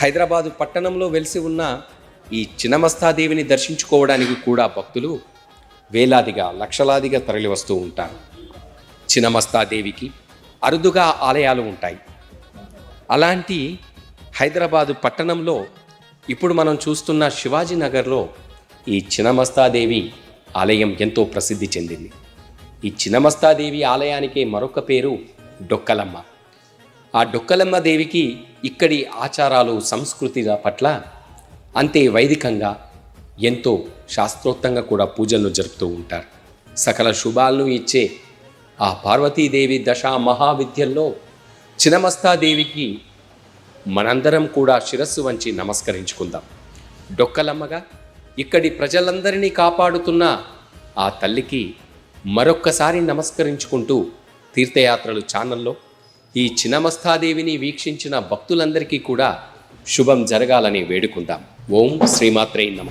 హైదరాబాదు పట్టణంలో వెలిసి ఉన్న ఈ చిన్నమస్తాదేవిని దర్శించుకోవడానికి కూడా భక్తులు వేలాదిగా లక్షలాదిగా తరలివస్తూ ఉంటారు. చిన్నమస్తాదేవికి అరుదుగా ఆలయాలు ఉంటాయి. అలాంటి హైదరాబాదు పట్టణంలో ఇప్పుడు మనం చూస్తున్న శివాజీనగర్లో ఈ చిన్నమస్తాదేవి ఆలయం ఎంతో ప్రసిద్ధి చెందింది. ఈ చిన్నమస్తాదేవి ఆలయానికి మరొక పేరు డొక్కలమ్మ. ఆ డొక్కలమ్మ దేవికి ఇక్కడి ఆచారాలు సంస్కృతి పట్ల అంతే వైదికంగా ఎంతో శాస్త్రోక్తంగా కూడా పూజలను జరుపుతూ ఉంటారు. సకల శుభాలను ఇచ్చే ఆ పార్వతీదేవి దశా మహావిద్యల్లో చిన్నమస్తాదేవికి మనందరం కూడా శిరస్సు వంచి నమస్కరించుకుందాం. డొక్కలమ్మగా ఇక్కడి ప్రజలందరినీ కాపాడుతున్న ఆ తల్లికి మరొక్కసారి నమస్కరించుకుంటూ తీర్థయాత్రలు ఛానల్లో ఈ చిన్నమస్తాదేవిని వీక్షించిన భక్తులందరికీ కూడా శుభం జరగాలని వేడుకుందాం. ఓం శ్రీమాత్రే నమః.